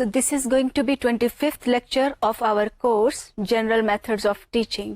So this is going to be 25th lecture of our course General Methods of Teaching.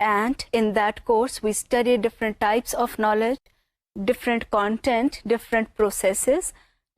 and in that course we study different types of knowledge, different content, different processes.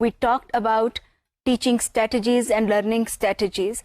We talked about teaching strategies and learning strategies.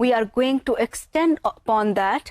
we are going to extend upon that,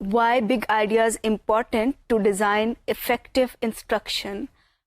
why big ideas important to design effective instruction.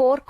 core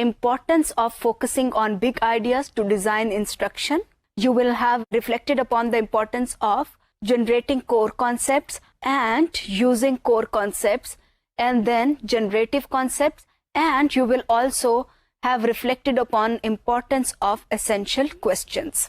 importance of focusing on big ideas to design instruction. You will have reflected upon the importance of generating core concepts and using core concepts, and then generative concepts, and you will also have reflected upon importance of essential questions.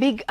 big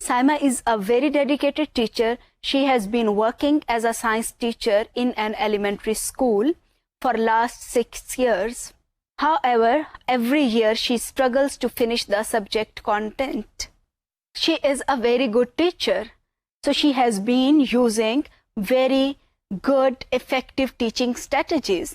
Saima is a very dedicated teacher. She has been working as a science teacher in an elementary school for last 6 years. However, every year she struggles to finish the subject content. She is a very good teacher, so she has been using very good effective teaching strategies.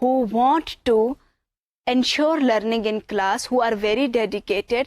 who want to ensure learning in class, who are very dedicated,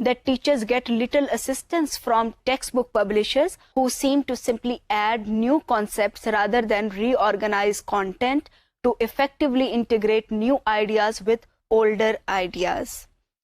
that teachers get little assistance from textbook publishers who seem to simply add new concepts rather than reorganize content to effectively integrate new ideas with older ideas.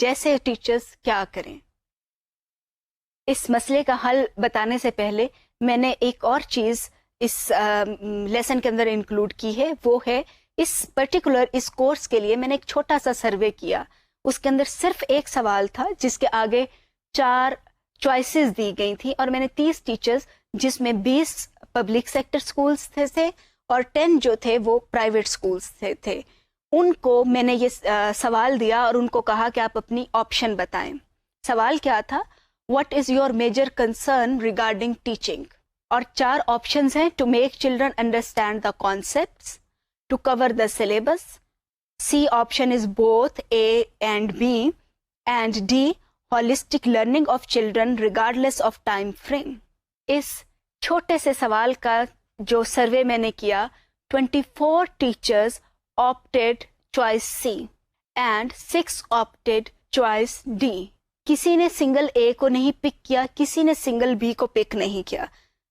جیسے teachers کیا کریں. اس مسئلے کا حل بتانے سے پہلے میں نے ایک اور چیز اس لیسن کے اندر انکلوڈ کی ہے. وہ ہے اس کورس کے لیے میں نے ایک چھوٹا سا سروے کیا. اس کے اندر صرف ایک سوال تھا جس کے آگے 4 چوائسیز دی گئی تھی، اور میں نے 30 ٹیچرز جس میں 20 پبلک سیکٹر سکولز تھے اور 10 جو تھے وہ پرائیویٹ سکولز تھے، ان کو میں نے یہ سوال دیا اور ان کو کہا کہ آپ اپنی آپشن بتائیں. سوال کیا تھا؟ What is your major concern regarding teaching? اور 4 آپشنز ہیں: to make children understand the concepts, to cover the syllabus, C option is both A and B, and D holistic learning of children regardless of time frame. اس چھوٹے سے سوال کا جو survey میں نے کیا، 24 teachers opted choice C and 6 opted choice D. کسی نے سنگل A کو نہیں پک کیا، کسی نے سنگل B کو پک نہیں کیا.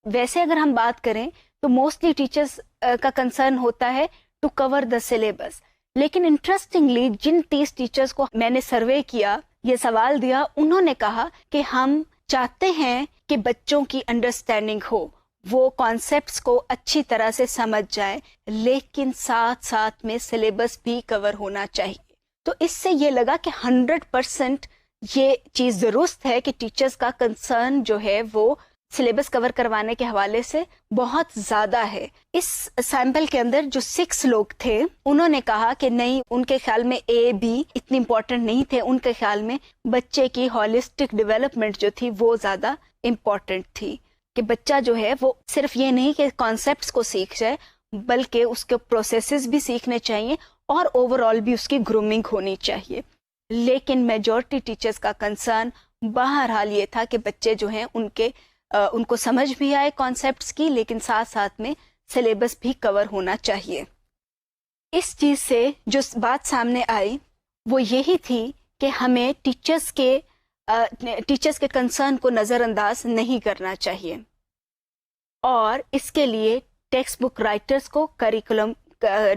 ویسے اگر ہم بات کریں تو موسٹلی ٹیچرز کا کنسرن ہوتا ہے ٹو کور دا سلیبس، لیکن انٹرسٹنگلی جن 30 ٹیچرز کو میں نے سروے کیا، یہ سوال دیا، انہوں نے کہا کہ ہم چاہتے ہیں کہ بچوں کی انڈرسٹینڈنگ ہو، وہ کانسیپٹس کو اچھی طرح سے سمجھ جائیں، لیکن ساتھ ساتھ میں سلیبس بھی کور ہونا چاہیے. تو اس سے یہ لگا کہ 100% یہ چیز درست ہے کہ ٹیچرز کا کنسرن جو ہے وہ سلیبس کور کروانے کے حوالے سے بہت زیادہ ہے. اس سیمپل کے اندر جو 6 لوگ تھے انہوں نے کہا کہ نہیں، ان کے خیال میں اے بی اتنی امپورٹنٹ نہیں تھے، ان کے خیال میں بچے کی ہولسٹک ڈیولپمنٹ جو تھی وہ زیادہ امپورٹنٹ تھی، کہ بچہ جو ہے وہ صرف یہ نہیں کہ کانسیپٹس کو سیکھ جائے بلکہ اس کے پروسیسز بھی سیکھنے چاہیے اور اوور آل بھی اس کی گرومنگ ہونی چاہیے. لیکن میجورٹی ٹیچرز کا کنسرن بہرحال یہ تھا کہ بچے جو ہیں ان کو سمجھ بھی آئے کانسیپٹس کی، لیکن ساتھ ساتھ میں سلیبس بھی کور ہونا چاہیے. اس چیز سے جو بات سامنے آئی وہ یہی تھی کہ ہمیں ٹیچرز کے کنسرن کو نظر انداز نہیں کرنا چاہیے، اور اس کے لیے ٹیکسٹ بک رائٹرز کو، کریکولم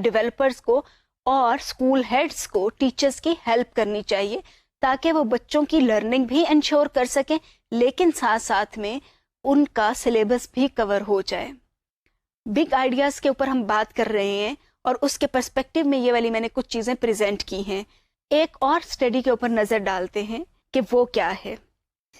ڈیولپرز کو اور اسکول ہیڈز کو ٹیچرز کی ہیلپ کرنی چاہیے تاکہ وہ بچوں کی لرننگ بھی انشور کر سکیں، لیکن ساتھ ساتھ میں ان کا سلیبس بھی کور ہو جائے. بگ آئیڈیاز کے اوپر ہم بات کر رہے ہیں اور اس کے پرسپیکٹو میں یہ والی میں نے کچھ چیزیں پریزنٹ کی ہیں. ایک اور اسٹڈی کے اوپر نظر ڈالتے ہیں کہ وہ کیا ہے.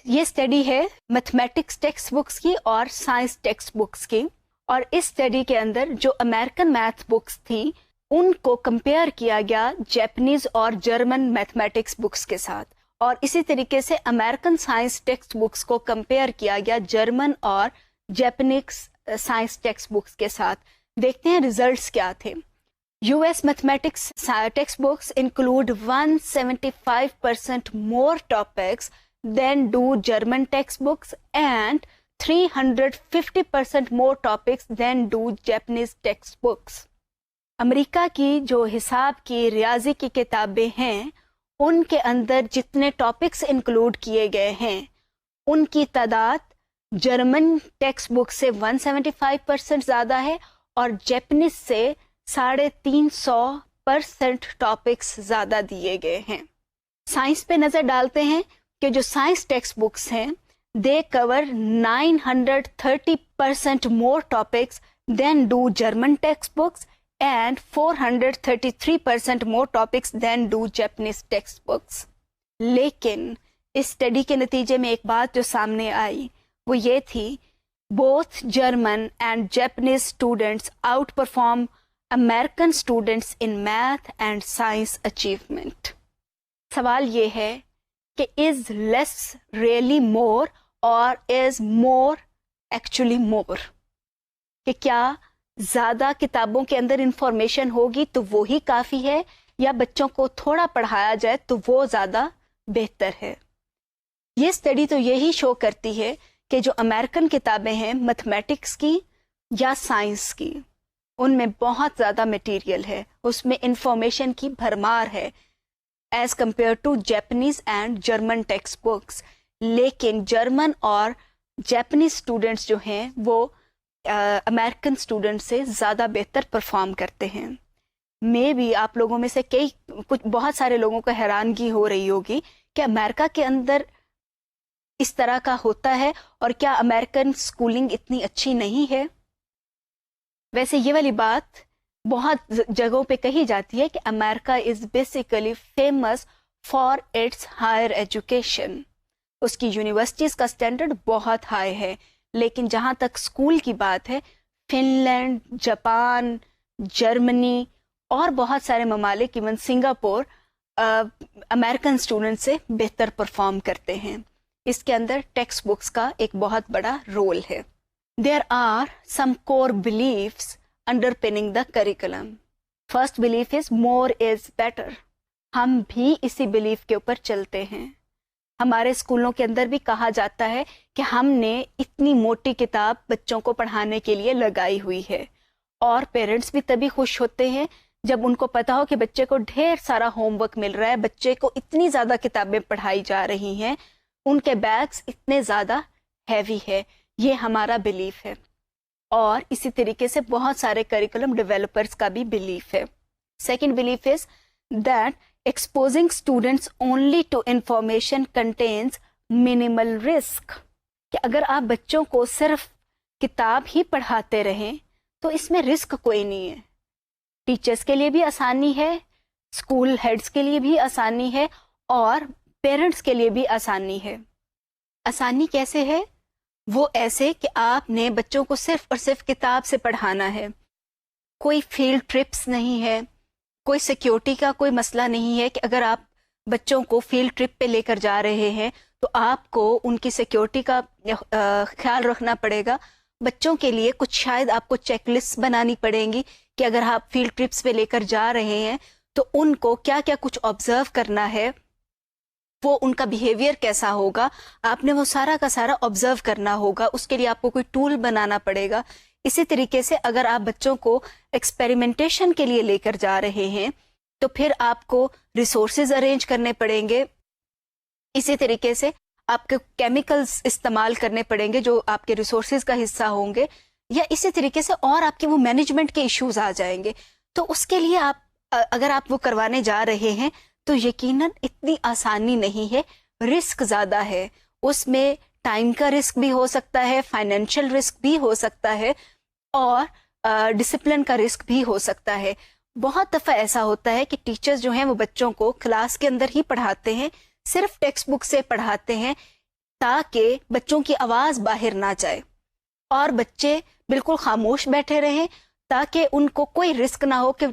یہ اسٹڈی ہے میتھمیٹکس ٹیکسٹ بکس کی اور سائنس ٹیکسٹ بکس کی، اور اس اسٹڈی کے اندر جو امریکن میتھ بکس تھی ان کو کمپیئر کیا گیا جیپنیز اور جرمن میتھمیٹکس بکس کے ساتھ، اور اسی طریقے سے امریکن سائنس ٹیکسٹ بکس کو کمپیئر کیا گیا جرمن اور جیپنیز سائنس ٹیکسٹ بکس کے ساتھ. دیکھتے ہیں ریزلٹس کیا تھے. US mathematics text books include 175% more topics than do German textbooks and 350% more topics than do Japanese textbooks. امریکہ کی جو حساب کی ریاضی کی کتابیں ہیں ان کے اندر جتنے ٹاپکس انکلوڈ کیے گئے ہیں ان کی تعداد جرمن ٹیکسٹ بک سے 175% زیادہ ہے اور جیپنیز سے 350% ٹاپکس زیادہ دیے گئے ہیں. سائنس پہ نظر ڈالتے ہیں کہ جو سائنس ٹیکسٹ بکس ہیں they cover 930% more topics than do German text books and 433% more topics than do Japanese textbooks. لیکن اس اسٹڈی کے نتیجے میں ایک بات جو سامنے آئی وہ یہ تھی both German and Japanese students outperform American students in math and science achievement. سوال یہ ہے کہ is less really more or is more actually more؟ کہ کیا زیادہ کتابوں کے اندر انفارمیشن ہوگی تو وہی کافی ہے، یا بچوں کو تھوڑا پڑھایا جائے تو وہ زیادہ بہتر ہے. یہ اسٹڈی تو یہی شو کرتی ہے کہ جو امریکن کتابیں ہیں میتھمیٹکس کی یا سائنس کی ان میں بہت زیادہ مٹیریل ہے، اس میں انفارمیشن کی بھرمار ہے as compare to Japanese and German text books. لیکن جرمن اور جیپنیز اسٹوڈنٹس جو ہیں وہ امریکن اسٹوڈنٹ سے زیادہ بہتر پرفارم کرتے ہیں. میں بھی آپ لوگوں میں سے بہت سارے لوگوں کو حیرانگی ہو رہی ہوگی کہ امریکہ کے اندر اس طرح کا ہوتا ہے اور کیا امریکن اسکولنگ اتنی اچھی نہیں ہے. ویسے یہ والی بات بہت جگہوں پہ کہی جاتی ہے کہ America is basically famous for its higher education. اس کی یونیورسٹیز کا اسٹینڈرڈ بہت ہائی ہے، لیکن جہاں تک اسکول کی بات ہے فن لینڈ، جاپان، جرمنی اور بہت سارے ممالک، ایون سنگاپور، امریکن اسٹوڈنٹ سے بہتر پرفارم کرتے ہیں. اس کے اندر ٹیکسٹ بکس کا ایک بہت بڑا رول ہے. There are some core beliefs underpinning the curriculum. First belief is more is better. ہم بھی اسی بلیف کے اوپر چلتے ہیں. ہمارے اسکولوں کے اندر بھی کہا جاتا ہے کہ ہم نے اتنی موٹی کتاب بچوں کو پڑھانے کے لیے لگائی ہوئی ہے، اور پیرنٹس بھی تبھی خوش ہوتے ہیں جب ان کو پتا ہو کہ بچے کو ڈھیر سارا ہوم ورک مل رہا ہے، بچے کو اتنی زیادہ کتابیں پڑھائی جا رہی ہیں، ان کے بیگس اتنے زیادہ ہیوی ہے. یہ ہمارا بلیف ہے، اور اسی طریقے سے بہت سارے کریکولم ڈیولپرز کا بھی بلیف ہے. Second belief is that exposing students only to information contains minimal risk. کہ اگر آپ بچوں کو صرف کتاب ہی پڑھاتے رہیں تو اس میں رسک کوئی نہیں ہے. ٹیچرز کے لیے بھی آسانی ہے، اسکول ہیڈز کے لیے بھی آسانی ہے، اور پیرنٹس کے لیے بھی آسانی ہے. آسانی کیسے ہے؟ وہ ایسے کہ آپ نے بچوں کو صرف اور صرف کتاب سے پڑھانا ہے. کوئی فیلڈ ٹرپس نہیں ہے، کوئی سیکیورٹی کا کوئی مسئلہ نہیں ہے کہ اگر آپ بچوں کو فیلڈ ٹرپ پہ لے کر جا رہے ہیں تو آپ کو ان کی سیکیورٹی کا خیال رکھنا پڑے گا. بچوں کے لیے کچھ شاید آپ کو چیک لسٹ بنانی پڑیں گی کہ اگر آپ فیلڈ ٹرپس پہ لے کر جا رہے ہیں تو ان کو کیا کیا کچھ آبزرو کرنا ہے، وہ ان کا بیہیویئر کیسا ہوگا، آپ نے وہ سارا کا سارا آبزرو کرنا ہوگا. اس کے لیے آپ کو کوئی ٹول بنانا پڑے گا. اسی طریقے سے اگر آپ بچوں کو ایکسپیریمنٹیشن کے لیے لے کر جا رہے ہیں تو پھر آپ کو ریسورسز ارینج کرنے پڑیں گے. اسی طریقے سے آپ کے کیمیکلز استعمال کرنے پڑیں گے جو آپ کے ریسورسز کا حصہ ہوں گے، یا اسی طریقے سے اور آپ کے وہ مینجمنٹ کے ایشوز آ جائیں گے. تو اس کے لیے آپ اگر آپ وہ کروانے جا رہے ہیں تو یقیناً اتنی آسانی نہیں ہے، رسک زیادہ ہے. اس میں ٹائم کا رسک بھی ہو سکتا ہے، فائنینشیل رسک بھی ہو سکتا ہے، اور ڈسپلن کا رسک بھی ہو سکتا ہے. بہت دفعہ ایسا ہوتا ہے کہ ٹیچرز جو ہیں وہ بچوں کو کلاس کے اندر ہی پڑھاتے ہیں، صرف ٹیکسٹ بک سے پڑھاتے ہیں تاکہ بچوں کی آواز باہر نہ جائے اور بچے بالکل خاموش بیٹھے رہیں، تاکہ ان کو کوئی رسک نہ ہو کہ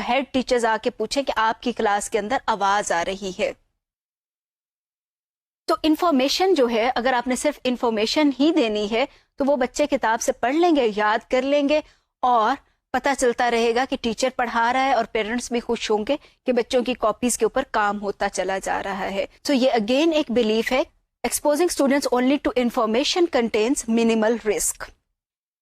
ہیڈ ٹیچرز آ کے پوچھیں کہ آپ کی کلاس کے اندر آواز آ رہی ہے. تو انفارمیشن جو ہے، اگر آپ نے صرف انفارمیشن ہی دینی ہے تو وہ بچے کتاب سے پڑھ لیں گے، یاد کر لیں گے، اور پتہ چلتا رہے گا کہ ٹیچر پڑھا رہا ہے، اور پیرنٹس بھی خوش ہوں گے کہ بچوں کی کاپیز کے اوپر کام ہوتا چلا جا رہا ہے. سو یہ اگین ایک بلیف ہے، exposing students only to information contains minimal risk.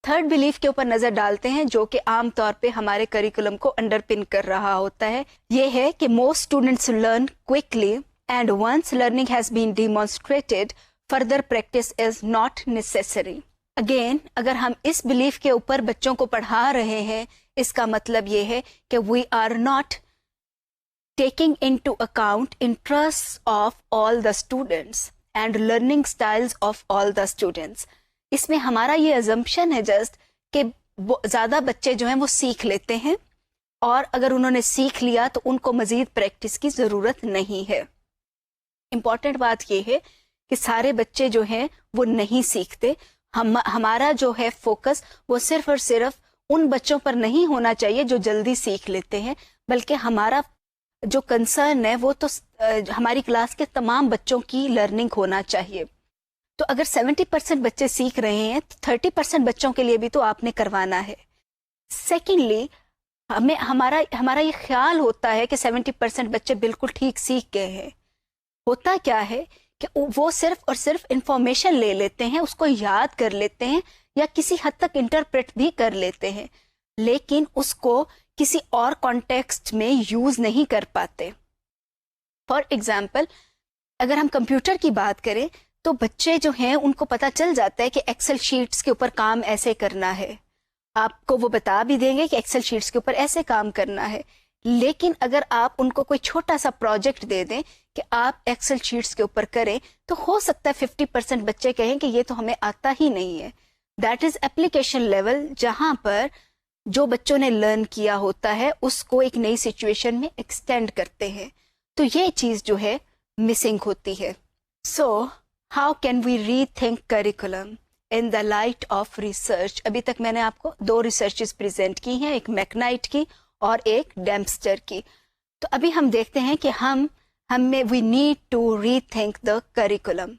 Third belief کے اوپر نظر ڈالتے ہیں جو کہ عام طور پہ ہمارے کریکولم کو انڈر پن کر رہا ہوتا ہے. یہ ہے کہ most students learn quickly and once learning has been demonstrated further practice is not necessary. Again اگر ہم اس بلیف کے اوپر بچوں کو پڑھا رہے ہیں، اس کا مطلب یہ ہے کہ we are not taking into account interest of all the students and learning styles of all the students. اس میں ہمارا یہ ازمپشن ہے جسٹ کہ زیادہ بچے جو ہیں وہ سیکھ لیتے ہیں، اور اگر انہوں نے سیکھ لیا تو ان کو مزید پریکٹس کی ضرورت نہیں ہے. امپورٹنٹ بات یہ ہے کہ سارے بچے جو ہیں وہ نہیں سیکھتے. ہمارا جو ہے فوکس وہ صرف اور صرف ان بچوں پر نہیں ہونا چاہیے جو جلدی سیکھ لیتے ہیں، بلکہ ہمارا جو کنسرن ہے وہ تو ہماری کلاس کے تمام بچوں کی لرننگ ہونا چاہیے. تو اگر 70% بچے سیکھ رہے ہیں تو 30% بچوں کے لیے بھی تو آپ نے کروانا ہے. سیکنڈلی ہمارا یہ خیال ہوتا ہے کہ 70% بچے بالکل ٹھیک سیکھ گئے ہیں. ہوتا کیا ہے کہ وہ صرف اور صرف انفارمیشن لے لیتے ہیں، اس کو یاد کر لیتے ہیں یا کسی حد تک انٹرپریٹ بھی کر لیتے ہیں، لیکن اس کو کسی اور کانٹیکسٹ میں یوز نہیں کر پاتے. فار ایگزامپل اگر ہم کمپیوٹر کی بات کریں تو بچے جو ہیں ان کو پتہ چل جاتا ہے کہ ایکسل شیٹس کے اوپر کام ایسے کرنا ہے. آپ کو وہ بتا بھی دیں گے کہ ایکسل شیٹس کے اوپر ایسے کام کرنا ہے. لیکن اگر آپ ان کو کوئی چھوٹا سا پروجیکٹ دے دیں کہ آپ ایکسل شیٹس کے اوپر کریں, تو ہو سکتا ہے 50% بچے کہیں کہ یہ تو ہمیں آتا ہی نہیں ہے. دیٹ از اپلیکیشن لیول, جہاں پر جو بچوں نے لرن کیا ہوتا ہے اس کو ایک نئی سچویشن میں ایکسٹینڈ کرتے ہیں. تو یہ چیز جو ہے مسنگ ہوتی ہے. So how can we rethink curriculum in the light of research? ابھی تک میں نے آپ کو 2 ریسرچز پریزنٹ کی ہیں, ایک میکنائٹ کی اور ایک ڈیمپسٹر کی. تو ابھی ہم دیکھتے ہیں کہ ہمیں we need to rethink the curriculum.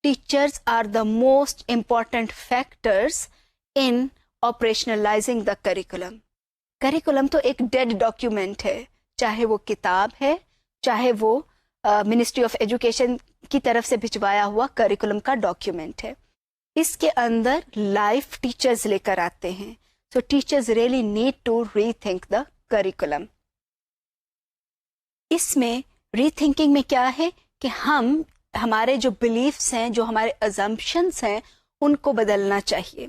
Teachers are the most important factors in operationalising the curriculum. Curriculum تو ایک ڈیڈ ڈاکیومنٹ ہے, چاہے وہ کتاب ہے, چاہے وہ منسٹری آف ایجوکیشن کی طرف سے بھجوایا ہوا کریکولم کا ڈاکیومنٹ ہے. اس کے اندر لائف ٹیچرز لے کر آتے ہیں. So teachers really need to rethink the curriculum. اس میں ری تھنکنگ میں کیا ہے کہ ہمارے جو بلیفس ہیں, جو ہمارے ازمپشنس ہیں, ان کو بدلنا چاہیے.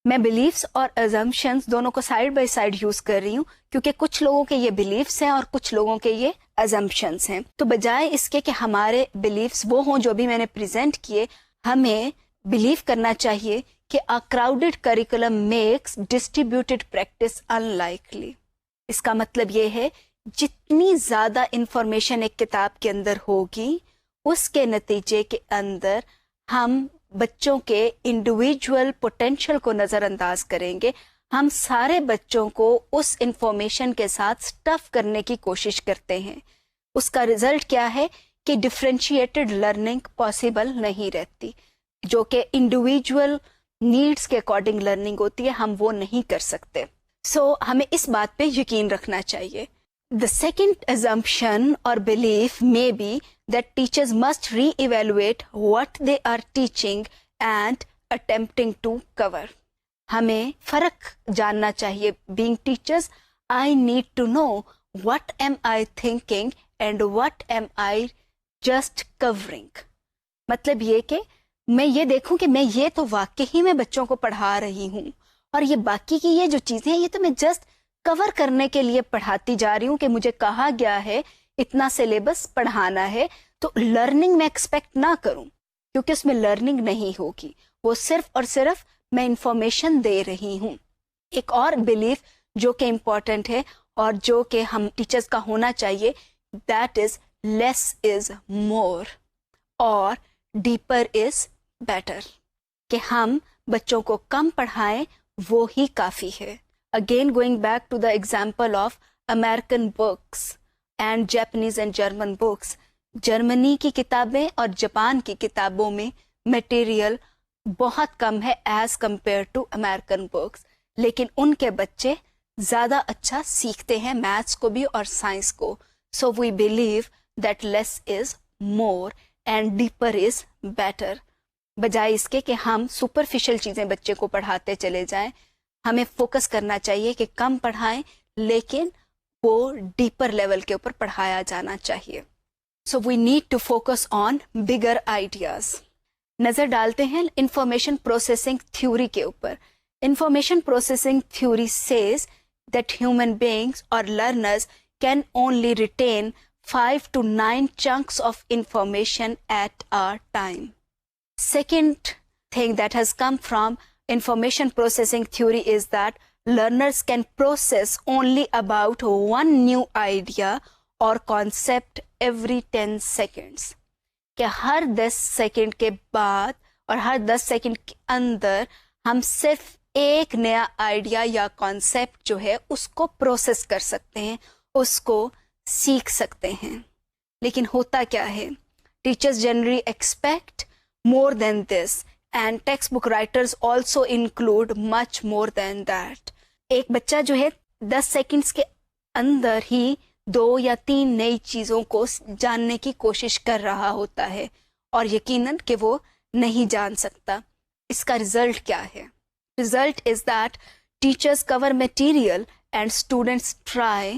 میں بلیفس اور ازمپشنس دونوں کو سائڈ بائی سائڈ یوز کر رہی ہوں کیونکہ کچھ لوگوں کے یہ بلیفس ہیں اور کچھ لوگوں کے یہ ازمپشنس ہیں. تو بجائے اس کے کہ ہمارے بلیفس وہ ہوں جو بھی میں نے پریزنٹ کیے, ہمیں بلیو کرنا چاہیے کہ a crowded curriculum makes distributed practice unlikely. اس کا مطلب یہ ہے جتنی زیادہ انفارمیشن ایک کتاب کے اندر ہوگی, اس کے نتیجے کے اندر ہم بچوں کے انڈیویجول پوٹینشیل کو نظر انداز کریں گے. ہم سارے بچوں کو اس انفارمیشن کے ساتھ سٹف کرنے کی کوشش کرتے ہیں. اس کا رزلٹ کیا ہے کہ ڈفرینشیٹڈ لرننگ پاسبل نہیں رہتی, جو کہ انڈیویجول نیڈس کے اکارڈنگ لرننگ ہوتی ہے, ہم وہ نہیں کر سکتے. سو ہمیں اس بات پہ یقین رکھنا چاہیے. The second assumption or belief may be that teachers must re-evaluate what they are teaching and attempting to cover. ہمیں فرق جاننا چاہیے. Being teachers, I need to know what am I thinking and what am I just covering. مطلب یہ کہ میں یہ دیکھوں کہ میں یہ تو واقعی میں بچوں کو پڑھا رہی ہوں, اور یہ باقی کی یہ جو چیزیں ہیں یہ تو میں جسٹ کور کرنے کے لیے پڑھاتی جا رہی ہوں کہ مجھے کہا گیا ہے اتنا سلیبس پڑھانا ہے. تو لرننگ میں ایکسپیکٹ نہ کروں کیونکہ اس میں لرننگ نہیں ہوگی, وہ صرف اور صرف میں انفارمیشن دے رہی ہوں. ایک اور بلیف جو کہ امپورٹنٹ ہے اور جو کہ ہم ٹیچرز کا ہونا چاہیے, دیٹ از لیس از مور اور ڈیپر از بیٹر. کہ ہم بچوں کو کم پڑھائیں وہ ہی کافی ہے. Again going back to the example of American books and Japanese and German books. Germany کی کتابیں اور جاپان کی کتابوں میں مٹیریل بہت کم ہے as compare to American books, لیکن ان کے بچے زیادہ اچھا سیکھتے ہیں میتھس کو بھی اور سائنس کو. So we believe that less is more and deeper is better. بجائے اس کے کہ ہم سپرفیشل چیزیں بچے کو پڑھاتے چلے جائیں, ہمیں فوکس کرنا چاہیے کہ کم پڑھائیں لیکن وہ ڈیپر لیول کے اوپر پڑھایا جانا چاہیے. So we need to focus on bigger ideas. نظر ڈالتے ہیں انفارمیشن پروسیسنگ تھیوری کے اوپر. Information processing theory says that human beings اور learners can only retain 5 to 9 chunks of information at a time. Second thing that has come from information processing theory is that learners can process only about one new idea or concept every 10 seconds. کہ ہر 10 second کے بعد اور ہر 10 second کے اندر ہم صرف ایک نیا idea یا کانسیپٹ جو ہے اس کو پروسیس کر سکتے ہیں, اس کو سیکھ سکتے ہیں. لیکن ہوتا کیا ہے, teachers generally expect more than this and text book writers also include much more than that. ایک بچہ جو ہے 10 سیکنڈس کے اندر ہی 2 یا 3 نئی چیزوں کو جاننے کی کوشش کر رہا ہوتا ہے اور یقیناً کہ وہ نہیں جان سکتا. اس کا رزلٹ کیا ہے؟ Result is that teachers cover material and students try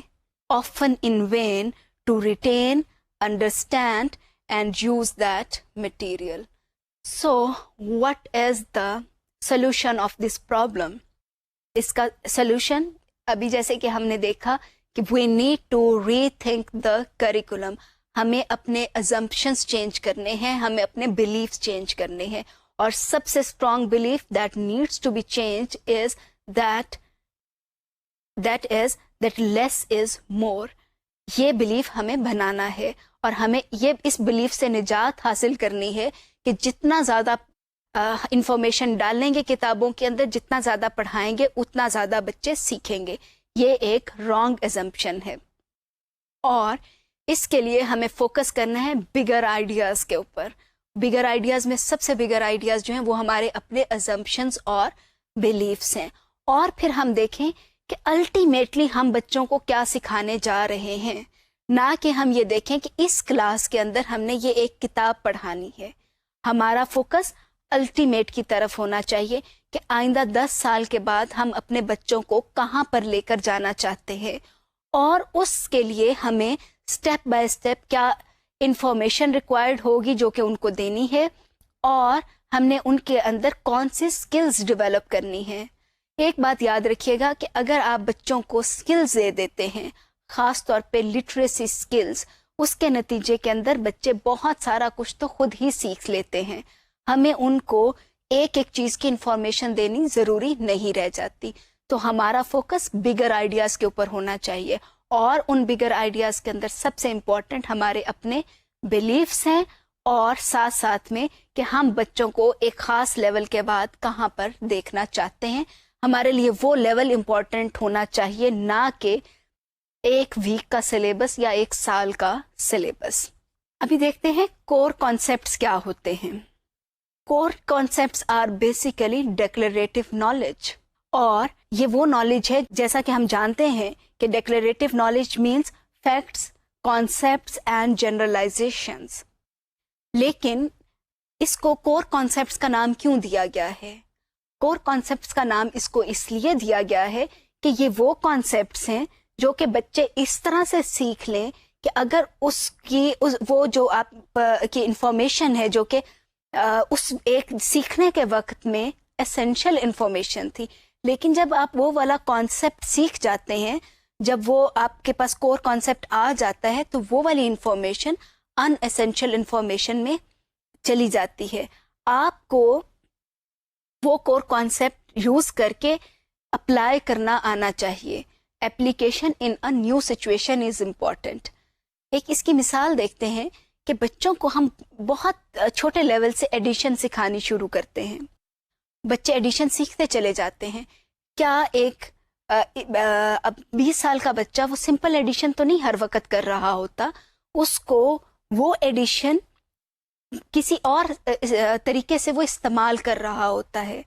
often in vain to retain, understand and use that material. So what is the solution of this problem? اس کا solution ابھی جیسے کہ ہم نے دیکھا کہ we need to rethink the curriculum. ہمیں اپنے ازمپشنس چینج کرنے ہیں, ہمیں اپنے بلیفس چینج کرنے ہیں. اور سب سے strong belief that needs to be change is that less is more. یہ بلیف ہمیں بنانا ہے اور ہمیں یہ اس بلیف سے نجات حاصل کرنی ہے کہ جتنا زیادہ انفارمیشن ڈالیں گے کتابوں کے اندر, جتنا زیادہ پڑھائیں گے, اتنا زیادہ بچے سیکھیں گے. یہ ایک رانگ ایزمپشن ہے. اور اس کے لیے ہمیں فوکس کرنا ہے بگر آئیڈیاز کے اوپر. بگر آئیڈیاز میں سب سے بگر آئیڈیاز جو ہیں وہ ہمارے اپنے ازمپشنز اور بلیفس ہیں. اور پھر ہم دیکھیں کہ الٹیمیٹلی ہم بچوں کو کیا سکھانے جا رہے ہیں, نہ کہ ہم یہ دیکھیں کہ اس کلاس کے اندر ہم نے یہ ایک کتاب پڑھانی ہے. ہمارا فوکس الٹیمیٹ کی طرف ہونا چاہیے کہ آئندہ 10 سال کے بعد ہم اپنے بچوں کو کہاں پر لے کر جانا چاہتے ہیں, اور اس کے لیے ہمیں اسٹیپ بائی اسٹیپ کیا انفارمیشن ریکوائرڈ ہوگی جو کہ ان کو دینی ہے, اور ہم نے ان کے اندر کون سی اسکلز ڈیولپ کرنی ہے. ایک بات یاد رکھیے گا کہ اگر آپ بچوں کو اسکلز دے دیتے ہیں, خاص طور پہ لٹریسی اسکلز, اس کے نتیجے کے اندر بچے بہت سارا کچھ تو خود ہی سیکھ لیتے ہیں. ہمیں ان کو ایک ایک چیز کی انفارمیشن دینی ضروری نہیں رہ جاتی. تو ہمارا فوکس بگر آئیڈیاز کے اوپر ہونا چاہیے, اور ان بگر آئیڈیاز کے اندر سب سے امپورٹنٹ ہمارے اپنے بلیفس ہیں, اور ساتھ ساتھ میں کہ ہم بچوں کو ایک خاص لیول کے بعد کہاں پر دیکھنا چاہتے ہیں. ہمارے لیے وہ لیول امپورٹنٹ ہونا چاہیے, نہ کہ ایک ویک کا سلیبس یا ایک سال کا سلیبس. ابھی دیکھتے ہیں کور کانسیپٹس کیا ہوتے ہیں. Core concepts are basically declarative knowledge, اور یہ وہ نالج ہے جیسا کہ ہم جانتے ہیں کہ declarative knowledge means facts, concepts and generalizations. لیکن اس کو کور کانسیپٹس کا نام کیوں دیا گیا ہے؟ کور کانسیپٹس کا نام اس کو اس لیے دیا گیا ہے کہ یہ وہ کانسیپٹس ہیں جو کہ بچے اس طرح سے سیکھ لیں کہ اگر وہ جو آپ کی انفارمیشن ہے جو کہ اس ایک سیکھنے کے وقت میں اسینشل انفارمیشن تھی, لیکن جب آپ وہ والا کانسیپٹ سیکھ جاتے ہیں, جب وہ آپ کے پاس کور کانسیپٹ آ جاتا ہے, تو وہ والی انفارمیشن ان اسینشل انفارمیشن میں چلی جاتی ہے. آپ کو وہ کور کانسیپٹ یوز کر کے اپلائی کرنا آنا چاہیے. Application in a new situation is important. ایک اس کی مثال دیکھتے ہیں کہ بچوں کو ہم بہت چھوٹے لیول سے ایڈیشن سکھانی شروع کرتے ہیں. بچے ایڈیشن سیکھتے چلے جاتے ہیں. کیا ایک 20 سال کا بچہ وہ سمپل ایڈیشن تو نہیں ہر وقت کر رہا ہوتا, اس کو وہ ایڈیشن کسی اور طریقے سے وہ استعمال کر رہا ہوتا ہے.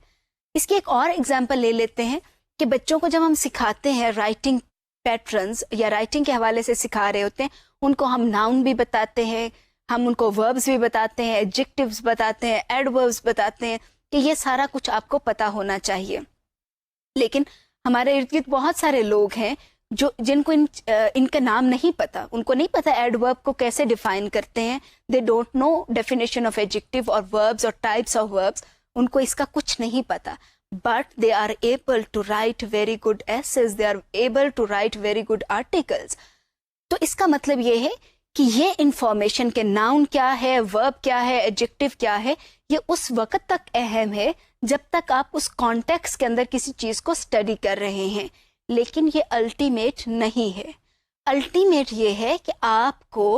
اس کی ایک اور ایگزامپل لے لیتے ہیں کہ بچوں کو جب ہم سکھاتے ہیں رائٹنگ پیٹرنز یا رائٹنگ کے حوالے سے سکھا رہے ہوتے ہیں, ان کو ہم ناؤن بھی بتاتے ہیں, ہم ان کو وربز بھی بتاتے ہیں, ایڈجیکٹیوز بتاتے ہیں, ایڈوربز بتاتے ہیں کہ یہ سارا کچھ آپ کو پتا ہونا چاہیے. لیکن ہمارے ارد گرد بہت سارے لوگ ہیں جن کو ان کا نام نہیں پتا, ان کو نہیں پتا ایڈورب کو کیسے ڈیفائن کرتے ہیں. They don't know definition of adjective اور وربز اور ٹائپس آف وربز, ان کو اس کا کچھ نہیں پتا. But they are able to write very good essays, they are able to write very good articles. تو اس کا مطلب یہ ہے کہ یہ انفارمیشن کے ناؤن کیا ہے, ورب کیا ہے, ایڈجیکٹیو کیا ہے, یہ اس وقت تک اہم ہے جب تک آپ اس کانٹیکسٹ کے اندر کسی چیز کو اسٹڈی کر رہے ہیں. لیکن یہ الٹیمیٹ نہیں ہے. الٹیمیٹ یہ ہے کہ آپ کو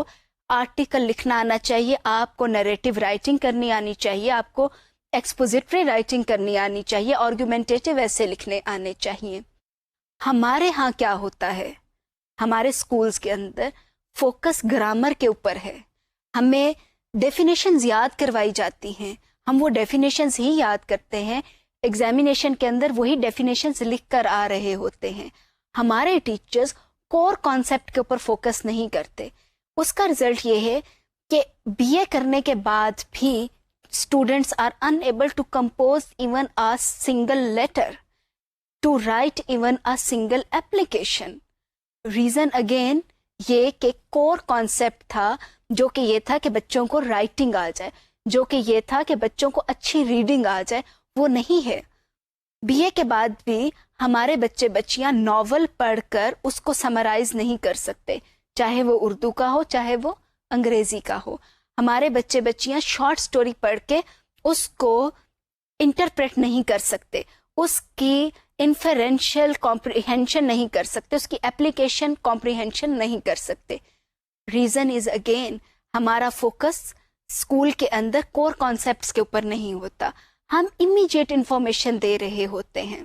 آرٹیکل لکھنا آنا چاہیے, آپ کو نریٹو رائٹنگ کرنی آنی چاہیے, آپ کو ایکسپوزیٹری رائٹنگ کرنی آنی چاہیے, آرگومنٹیٹیو ایسے لکھنے آنے چاہیے. ہمارے ہاں کیا ہوتا ہے, ہمارے اسکولس کے اندر فوکس گرامر کے اوپر ہے. ہمیں ڈیفینیشنز یاد کروائی جاتی ہیں, ہم وہ ڈیفینیشنز ہی یاد کرتے ہیں, ایگزامینیشن کے اندر وہی ڈیفینیشنز لکھ کر آ رہے ہوتے ہیں. ہمارے ٹیچرز کور کانسیپٹ کے اوپر فوکس نہیں کرتے. اس کا رزلٹ یہ ہے کہ بی اے کرنے کے بعد بھی students are unable to compose even a single letter, to write even a single application. Reason again یہ کہ کور کانسیپٹ تھا جو کہ یہ تھا کہ بچوں کو رائٹنگ آ جائے, جو کہ یہ تھا کہ بچوں کو اچھی ریڈنگ آ جائے, وہ نہیں ہے. بی اے کے بعد بھی ہمارے بچے بچیاں ناول پڑھ کر اس کو سمرائز نہیں کر سکتے، چاہے وہ اردو کا ہو چاہے وہ انگریزی کا ہو. ہمارے بچے بچیاں شارٹ سٹوری پڑھ کے اس کو انٹرپریٹ نہیں کر سکتے، اس کی انفرینشیل کمپریہنشن نہیں کر سکتے، اس کی اپلیکیشن کمپریہنشن نہیں کر سکتے. ریزن از اگین ہمارا فوکس اسکول کے اندر کور کانسیپٹس کے اوپر نہیں ہوتا. ہم امیجیٹ انفارمیشن دے رہے ہوتے ہیں،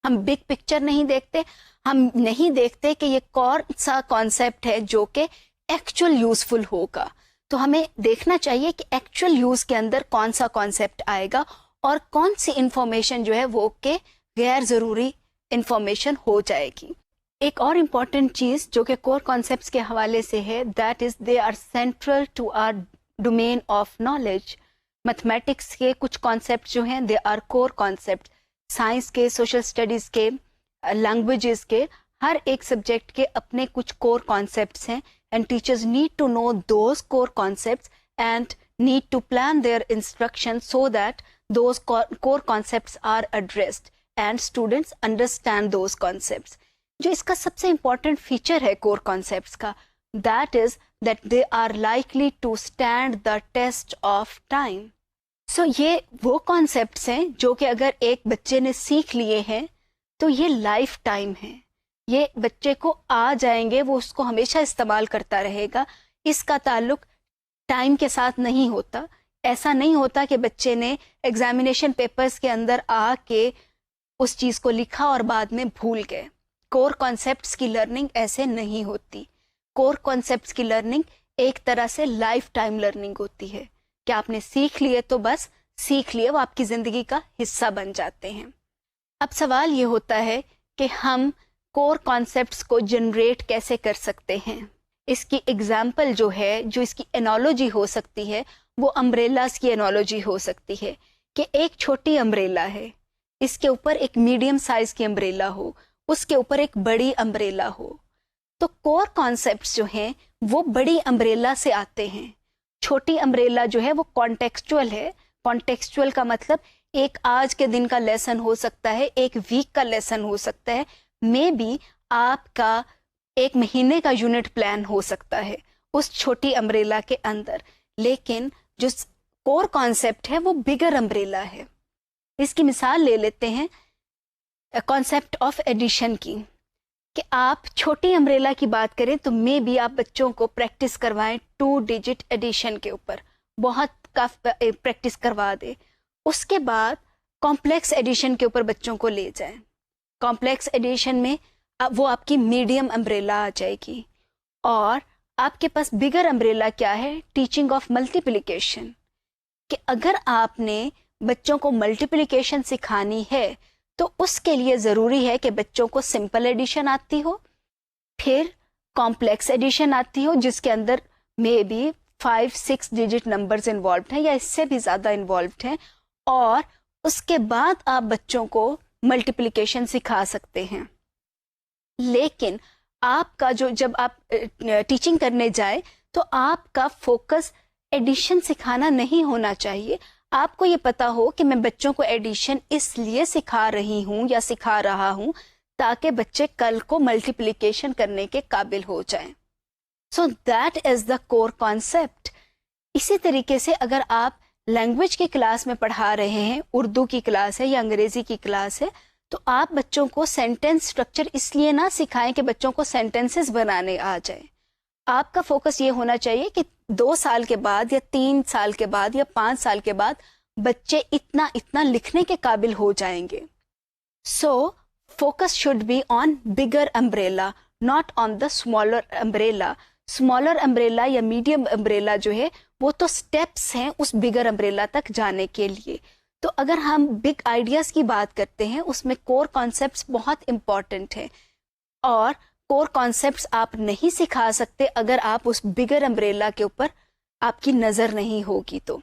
ہم بگ پکچر نہیں دیکھتے، ہم نہیں دیکھتے کہ یہ کون سا کانسیپٹ ہے جو کہ ایکچوئل یوزفل ہوگا. تو ہمیں دیکھنا چاہیے کہ ایکچوئل یوز کے اندر کون سا کانسیپٹ آئے گا اور کون سی انفارمیشن جو ہے وہ کہ غیر ضروری انفارمیشن ہو جائے گی. ایک اور امپورٹنٹ چیز جو کہ کور کانسیپٹس کے حوالے سے ہے، that is they are central to our domain of knowledge. Mathematics کے کچھ کانسیپٹ جو ہیں they are core concept, science کے، سوشل اسٹڈیز کے، لینگویجز کے، ہر ایک سبجیکٹ کے اپنے کچھ کور کانسیپٹس ہیں. And teachers need to know those core concepts and need to plan their instruction so that those core concepts are addressed and students understand those concepts. جو اس کا سب سے امپورٹنٹ فیچر ہے core concepts کا، that is that they are likely to stand the test of time. So یہ وہ concepts ہیں جو کہ اگر ایک بچے نے سیکھ لیے ہیں تو یہ لائف ٹائم ہیں، یہ بچے کو آ جائیں گے، وہ اس کو ہمیشہ استعمال کرتا رہے گا. اس کا تعلق ٹائم کے ساتھ نہیں ہوتا. ایسا نہیں ہوتا کہ بچے نے ایگزامینیشن پیپرز کے اندر آ کے اس چیز کو لکھا اور بعد میں بھول گئے. کور کانسیپٹس کی لرننگ ایسے نہیں ہوتی. کور کانسیپٹس کی لرننگ ایک طرح سے لائف ٹائم لرننگ ہوتی ہے کہ آپ نے سیکھ لیے تو بس سیکھ لیے، وہ آپ کی زندگی کا حصہ بن جاتے ہیں. اب سوال یہ ہوتا ہے کہ ہم کور کانسیپٹس کو جنریٹ کیسے کر سکتے ہیں. اس کی ایگزامپل جو ہے، جو اس کی انالوجی ہو سکتی ہے، وہ امبریلاز کی انالوجی ہو سکتی ہے کہ ایک چھوٹی امبریلا ہے، اس کے اوپر ایک میڈیم سائز کی امبریلا ہو، اس کے اوپر ایک بڑی امبریلا ہو. تو کور کانسیپٹس جو ہیں وہ بڑی امبریلا سے آتے ہیں. چھوٹی امبریلا جو ہے وہ کانٹیکسچول ہے. کانٹیکسچول کا مطلب ایک آج کے دن کا لیسن ہو سکتا ہے، ایک ویک کا لیسن ہو سکتا ہے، مے بی آپ کا ایک مہینے کا یونٹ پلان ہو سکتا ہے اس چھوٹی امبریلا کے اندر. لیکن جو کور کانسیپٹ ہے وہ بگر امبریلا ہے. اس کی مثال لے لیتے ہیں کانسیپٹ آف ایڈیشن کی، کہ آپ چھوٹی امبریلا کی بات کریں تو مے بی آپ بچوں کو پریکٹس کروائیں 2 ڈیجٹ ایڈیشن کے اوپر، بہت پریکٹس کروا دیں. اس کے بعد کمپلیکس ایڈیشن کے اوپر بچوں کو لے جائیں. کمپلیکس ایڈیشن میں وہ آپ کی میڈیم امبریلا آ جائے گی. اور آپ کے پاس بگر امبریلا کیا ہے؟ ٹیچنگ آف ملٹیپلیکیشن، کہ اگر آپ نے بچوں کو ملٹیپلیکیشن سکھانی ہے تو اس کے لیے ضروری ہے کہ بچوں کو سمپل ایڈیشن آتی ہو، پھر کمپلیکس ایڈیشن آتی ہو جس کے اندر may be 5-6 digit numbers involved ہیں یا اس سے بھی زیادہ انوالوڈ ہیں، اور اس کے بعد آپ بچوں کو ملٹیپلیکیشن سکھا سکتے ہیں. لیکن آپ کا جب آپ ٹیچنگ کرنے جائے تو آپ کا فوکس ایڈیشن سکھانا نہیں ہونا چاہیے. آپ کو یہ پتا ہو کہ میں بچوں کو ایڈیشن اس لیے سکھا رہی ہوں یا سکھا رہا ہوں تاکہ بچے کل کو ملٹیپلیکیشن کرنے کے قابل ہو جائیں. So that is the core concept. اسی طریقے سے اگر آپ لینگویج کی کلاس میں پڑھا رہے ہیں، اردو کی کلاس ہے یا انگریزی کی کلاس ہے، تو آپ بچوں کو سینٹینس اسٹرکچر اس لیے نہ سکھائیں کہ بچوں کو سینٹینسز بنانے آ جائے. آپ کا فوکس یہ ہونا چاہیے کہ 2 سال کے بعد یا 3 سال کے بعد یا 5 سال کے بعد بچے اتنا لکھنے کے قابل ہو جائیں گے. So focus should be on bigger umbrella, not on the smaller umbrella. Smaller umbrella یا میڈیم امبریلا جو ہے وہ تو اسٹیپس ہیں اس بگر امبریلا تک جانے کے لیے. تو اگر ہم بگ آئیڈیاز کی بات کرتے ہیں اس میں کور کانسیپٹس بہت امپورٹنٹ ہیں، اور کور کانسیپٹس آپ نہیں سکھا سکتے اگر آپ اس بگر امبریلا کے اوپر آپ کی نظر نہیں ہوگی. تو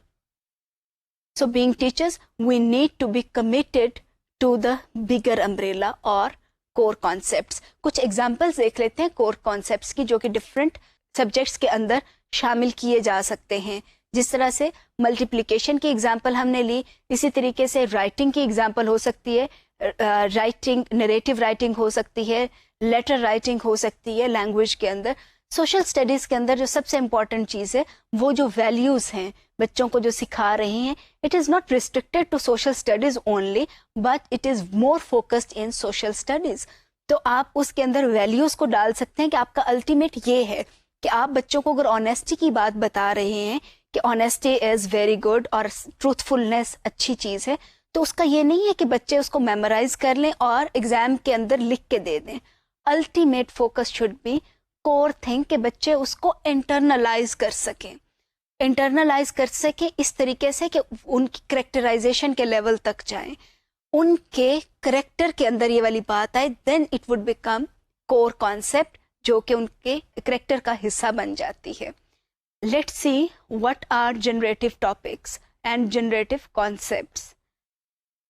so being teachers we need to be committed to the bigger umbrella اور کور کانسیپٹس. کچھ ایگزامپلس دیکھ لیتے ہیں کور کانسیپٹس کی جو کہ ڈفرینٹ سبجیکٹس کے اندر شامل کیے جا سکتے ہیں. جس طرح سے ملٹیپلیکیشن کی ایگزامپل ہم نے لی، اسی طریقے سے رائٹنگ کی ایگزامپل ہو سکتی ہے. رائٹنگ, نریٹو رائٹنگ ہو سکتی ہے, لیٹر رائٹنگ ہو سکتی ہے لینگویج کے اندر. سوشل اسٹڈیز کے اندر جو سب سے امپورٹنٹ چیز ہے وہ جو ویلیوز ہیں بچوں کو جو سکھا رہے ہیں, it is not restricted to social studies only but it is more focused in social studies. تو آپ اس کے اندر ویلیوز کو ڈال سکتے ہیں کہ آپ کا الٹیمیٹ یہ ہے کہ آپ بچوں کو اگر آنیسٹی کی بات بتا رہے ہیں کہ آنیسٹی از ویری گڈ اور ٹروتھفلنس اچھی چیز ہے, تو اس کا یہ نہیں ہے کہ بچے اس کو میمورائز کر لیں اور ایگزام کے اندر لکھ کے دے دیں. Ultimate focus should be core thing کہ بچے اس کو انٹرنلائز کر سکیں, اس طریقے سے کہ ان کی کریکٹرائزیشن کے لیول تک جائیں, ان کے کریکٹر کے اندر یہ والی بات آئے, then it would become core concept جو کہ ان کے کریکٹر کا حصہ بن جاتی ہے. Let's see what are generative topics and generative concepts.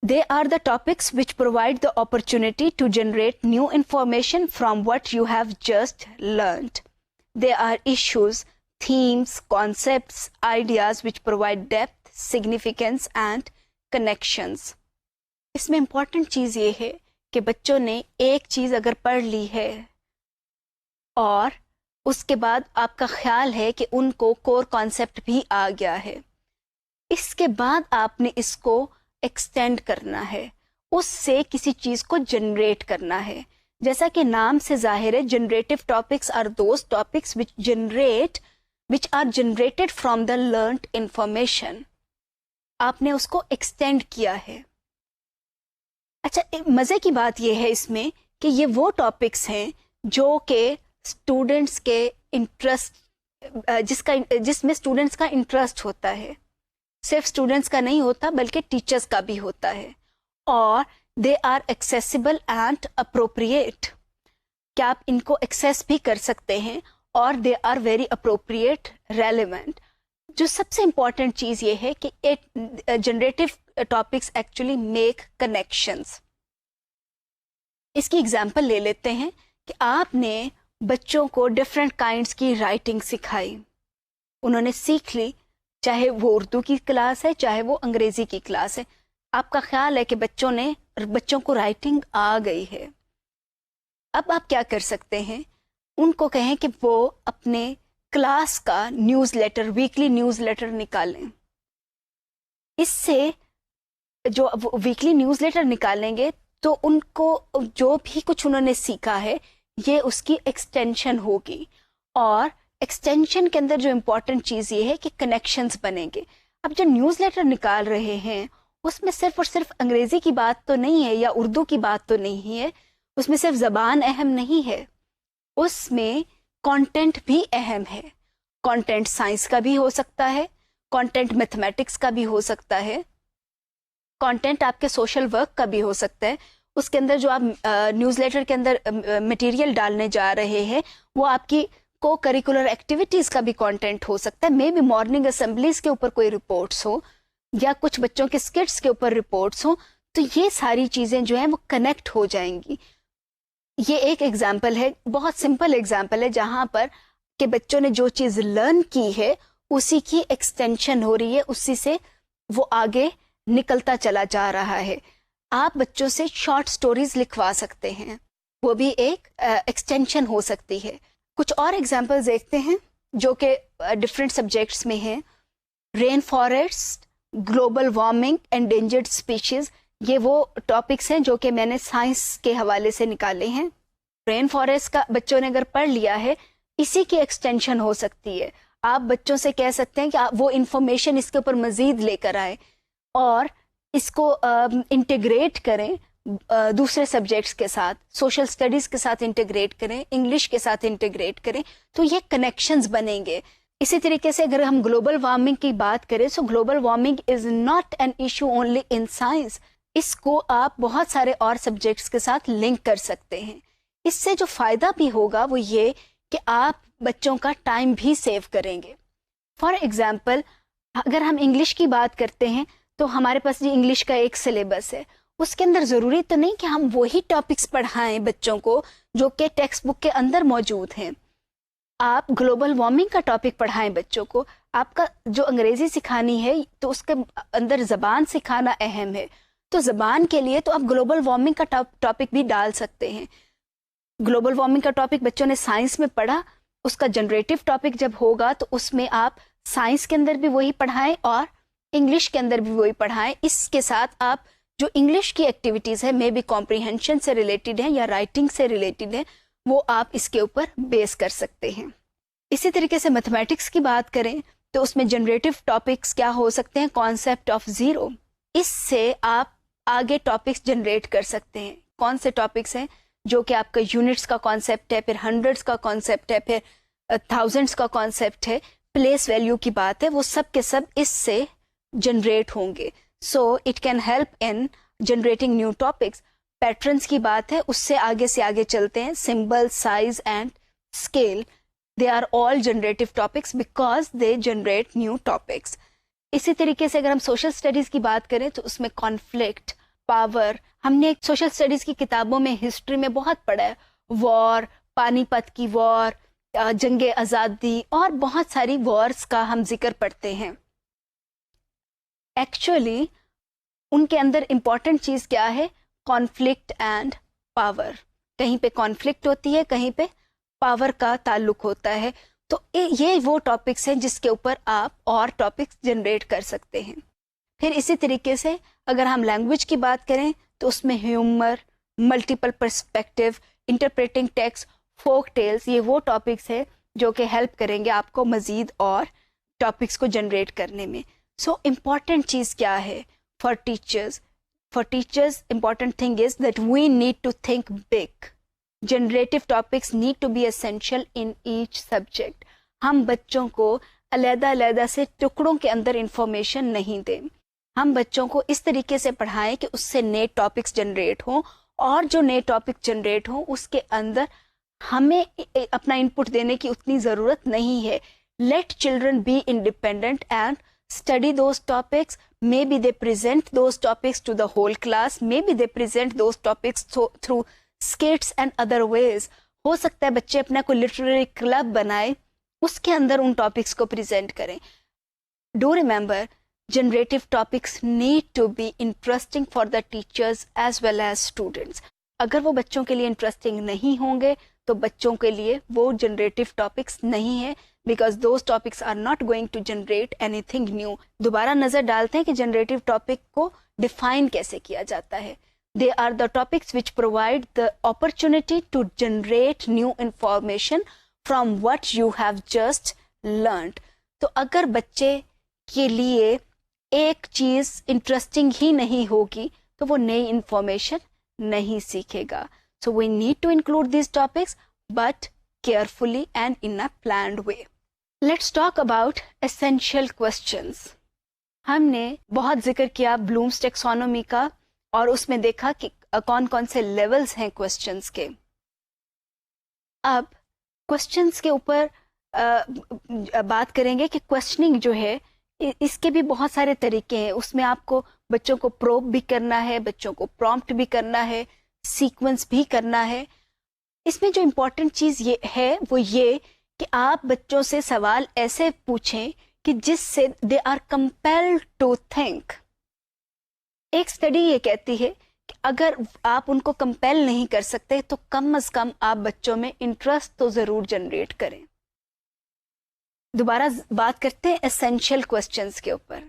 They are the topics which provide the opportunity to generate new information from what you have just learned. They are issues, themes, concepts, ideas which provide depth, significance and connections. اس میں important چیز یہ ہے کہ بچوں نے ایک چیز اگر پڑھ لی ہے اور اس کے بعد آپ کا خیال ہے کہ ان کو کور کانسیپٹ بھی آ گیا ہے, اس کے بعد آپ نے اس کو ایکسٹینڈ کرنا ہے, اس سے کسی چیز کو جنریٹ کرنا ہے. جیسا کہ نام سے ظاہر ہے, generative topics are those topics which are generated from the learned information. آپ نے اس کو ایکسٹینڈ کیا ہے. اچھا, مزے کی بات یہ ہے اس میں کہ یہ وہ ٹاپکس ہیں جو کہ اسٹوڈینٹس کے انٹرسٹ, جس میں اسٹوڈینٹس کا انٹرسٹ ہوتا ہے, صرف اسٹوڈینٹس کا نہیں ہوتا بلکہ ٹیچرس کا بھی ہوتا ہے, اور they are accessible and appropriate, کہ آپ ان کو ایکسیس بھی کر سکتے ہیں, اور they are very appropriate, relevant. جو سب سے امپورٹنٹ چیز یہ ہے کہ generative topics actually make connections. اس کی ایگزامپل لے لیتے ہیں کہ آپ نے بچوں کو ڈفرینٹ کائنڈس کی رائٹنگ سکھائی, انہوں نے سیکھ لی, چاہے وہ اردو کی کلاس ہے چاہے وہ انگریزی کی کلاس ہے. آپ کا خیال ہے کہ بچوں کو رائٹنگ آ گئی ہے. اب آپ کیا کر سکتے ہیں, ان کو کہیں کہ وہ اپنے کلاس کا newsletter, weekly newsletter نکالیں. اس سے جو ویکلی نیوز لیٹر نکالیں گے تو ان کو جو بھی کچھ انہوں نے سیکھا ہے یہ اس کی ایکسٹینشن ہوگی, اور ایکسٹینشن کے اندر جو امپورٹنٹ چیز یہ ہے کہ کنیکشنز بنیں گے. اب جو نیوز لیٹر نکال رہے ہیں اس میں صرف اور صرف انگریزی کی بات تو نہیں ہے یا اردو کی بات تو نہیں ہے, اس میں صرف زبان اہم نہیں ہے, اس میں کانٹینٹ بھی اہم ہے. کانٹینٹ سائنس کا بھی ہو سکتا ہے, کانٹینٹ میتھمیٹکس کا بھی ہو سکتا ہے, کانٹینٹ آپ کے سوشل ورک کا بھی ہو سکتا ہے. اس کے اندر جو آپ نیوز لیٹر کے اندر مٹیریل ڈالنے جا رہے ہیں وہ آپ کی کو کریکولر ایکٹیویٹیز کا بھی کانٹینٹ ہو سکتا ہے. مے بی مارننگ اسمبلیز کے اوپر کوئی رپورٹس ہو یا کچھ بچوں کے اسکٹس کے اوپر رپورٹس ہوں, تو یہ ساری چیزیں جو ہیں وہ کنیکٹ ہو جائیں گی. یہ ایک ایگزامپل ہے, بہت سمپل ایگزامپل ہے, جہاں پر کہ بچوں نے جو چیز لرن کی ہے اسی کی ایکسٹینشن ہو رہی ہے, اسی سے وہ آگے نکلتا چلا جا رہا ہے. آپ بچوں سے شارٹ سٹوریز لکھوا سکتے ہیں, وہ بھی ایک ایکسٹینشن ہو سکتی ہے. کچھ اور ایگزامپل دیکھتے ہیں جو کہ ڈفرینٹ سبجیکٹس میں ہیں. Rain forest, global warming, endangered species, یہ وہ ٹاپکس ہیں جو کہ میں نے سائنس کے حوالے سے نکالے ہیں. رین فارسٹ کا بچوں نے اگر پڑھ لیا ہے اسی کی ایکسٹینشن ہو سکتی ہے. آپ بچوں سے کہہ سکتے ہیں کہ وہ انفارمیشن اس کے اوپر مزید لے کر آئیں اور اس کو انٹیگریٹ کریں دوسرے سبجیکٹس کے ساتھ, سوشل اسٹڈیز کے ساتھ انٹیگریٹ کریں, انگلش کے ساتھ انٹیگریٹ کریں, تو یہ کنیکشنز بنیں گے. اسی طریقے سے اگر ہم گلوبل وارمنگ کی بات کریں تو global warming is not an issue only in science. اس کو آپ بہت سارے اور سبجیکٹس کے ساتھ لنک کر سکتے ہیں. اس سے جو فائدہ بھی ہوگا وہ یہ کہ آپ بچوں کا ٹائم بھی سیو کریں گے. فار ایگزامپل اگر ہم انگلش کی بات کرتے ہیں تو ہمارے پاس جو انگلش کا ایک سلیبس ہے, اس کے اندر ضروری تو نہیں کہ ہم وہی ٹاپکس پڑھائیں بچوں کو جو کہ ٹیکسٹ بک کے اندر موجود ہیں. آپ گلوبل وارمنگ کا ٹاپک پڑھائیں بچوں کو. آپ کا جو انگریزی سکھانی ہے تو اس کے اندر زبان سکھانا اہم ہے, تو زبان کے لیے تو آپ گلوبل وارمنگ کا ٹاپک بھی ڈال سکتے ہیں. گلوبل وارمنگ کا ٹاپک بچوں نے سائنس میں پڑھا, اس کا جنریٹو ٹاپک جب ہوگا تو اس میں آپ سائنس کے اندر بھی وہی پڑھائیں اور انگلش کے اندر بھی وہی پڑھائیں. اس کے ساتھ آپ جو انگلش کی ایکٹیویٹیز ہیں, مے بی کمپریہنشن سے ریلیٹڈ ہیں یا رائٹنگ سے ریلیٹڈ ہیں, وہ آپ اس کے اوپر بیس کر سکتے ہیں. اسی طریقے سے میتھمیٹکس کی بات کریں تو اس میں جنریٹو ٹاپکس کیا ہو سکتے ہیں, کانسیپٹ آف زیرو. اس سے آپ آگے ٹاپکس جنریٹ کر سکتے ہیں. کون سے ٹاپکس ہیں؟ جو کہ آپ کا یونٹس کا کانسیپٹ ہے, پھر ہنڈریڈس کا کانسیپٹ ہے, پھر تھاؤزینڈس کا کانسیپٹ ہے, پلیس ویلیو کی بات ہے, وہ سب کے سب اس سے جنریٹ ہوں گے. So it can help in generating new topics. Patterns کی بات ہے, اس سے آگے چلتے ہیں. Symbol, size and scale, they are all generative topics because they generate new topics. اسی طریقے سے اگر ہم سوشل اسٹڈیز کی بات کریں تو اس میں کانفلکٹ, پاور, ہم نے سوشل اسٹڈیز کی کتابوں میں ہسٹری میں بہت پڑھا ہے. وار, پانی پت کی وار, جنگ آزادی اور بہت ساری وارز کا ہم ذکر پڑھتے ہیں. ایکچولی ان کے اندر امپورٹنٹ چیز کیا ہے؟ Conflict and power. کہیں پہ کانفلکٹ ہوتی ہے, کہیں پہ پاور کا تعلق ہوتا ہے. تو یہ وہ ٹاپکس ہیں جس کے اوپر آپ اور ٹاپکس جنریٹ کر سکتے ہیں. پھر اسی طریقے سے اگر ہم لینگویج کی بات کریں تو اس میں humour, multiple perspective, interpreting text, folk tells, یہ وہ ٹاپکس ہیں جو کہ ہیلپ کریں گے آپ کو مزید اور ٹاپکس کو جنریٹ کرنے میں. سو امپورٹنٹ چیز کیا ہے for teachers? For teachers important thing is that we need to think big. Generative topics need to be essential in each subject. ہم بچوں کو علیحدہ سے ٹکڑوں کے اندر انفارمیشن نہیں دیں. ہم بچوں کو اس طریقے سے پڑھائیں کہ اس سے نئے ٹاپکس جنریٹ ہوں, اور جو نئے ٹاپک جنریٹ ہوں اس کے اندر ہمیں اپنا انپٹ دینے کی اتنی ضرورت نہیں ہے. Let children be independent and study those topics. May be they present those topics to the whole class, may be they present those topics through skits and other ways. ہو سکتا ہے بچے اپنا کوئی لٹریری کلب بنائے, اس کے اندر ان ٹاپکس کو پریزنٹ کریں. Do remember, generative topics need to be interesting for the teachers as well as students. اگر وہ بچوں کے لیے انٹرسٹنگ نہیں ہوں گے تو بچوں کے لیے وہ جنریٹو ٹاپکس نہیں ہیں, because those topics are not going to generate anything new. دوبارہ نظر ڈالتے ہیں کہ جنریٹو ٹاپک کو ڈیفائن کیسے کیا جاتا ہے. They are the topics which provide the opportunity to generate new information from what you have just learned. تو اگر بچے کے لیے ایک چیز انٹرسٹنگ ہی نہیں ہوگی تو وہ نئی انفارمیشن نہیں سیکھے گا. So we need to include these topics but carefully and in a planned way. Let's talk about essential questions. ہم نے بہت ذکر کیا بلومز ٹیکسانومی کا, اور اس میں دیکھا کہ کون کون سے لیولز ہیں کوسچنز کے. اب کوسچنز کے اوپر بات کریں گے کہ کوسچننگ جو ہے اس کے بھی بہت سارے طریقے ہیں. اس میں آپ کو بچوں کو پروب بھی کرنا ہے, بچوں کو پرومپٹ بھی کرنا ہے, سیکوینس بھی کرنا ہے. اس میں جو امپورٹنٹ چیز یہ ہے وہ یہ کہ آپ بچوں سے سوال ایسے پوچھیں کہ جس سے they are compelled to think. ایک اسٹڈی یہ کہتی ہے کہ اگر آپ ان کو کمپیل نہیں کر سکتے تو کم از کم آپ بچوں میں انٹرسٹ تو ضرور جنریٹ کریں. دوبارہ بات کرتے ہیں ایسینشیل کوسچنز کے اوپر.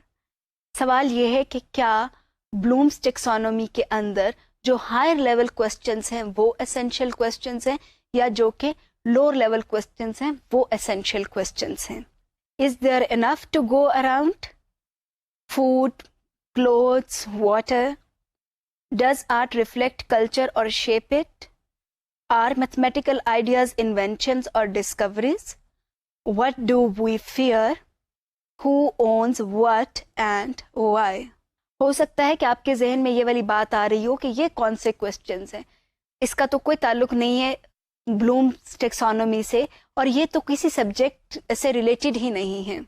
سوال یہ ہے کہ کیا بلومز ٹیکسانومی کے اندر جو ہائر لیول کوسچنز ہیں وہ ایسینشیل کوسچنز ہیں, یا جو کہ لوور لیول کوسچنز ہیں وہ ایسینشیل کوسچنز ہیں. Is there enough to go around? Food, clothes, water. Does art reflect culture or shape it? Are mathematical ideas inventions or discoveries? What do we fear? Who owns what and why? ہو سکتا ہے کہ آپ کے ذہن میں یہ والی بات آ رہی ہو کہ یہ کون سے کوسچنز ہیں, اس کا تو کوئی تعلق نہیں ہے بلومز ٹیکسانومی سے, اور یہ تو کسی سبجیکٹ سے ریلیٹڈ ہی نہیں ہے.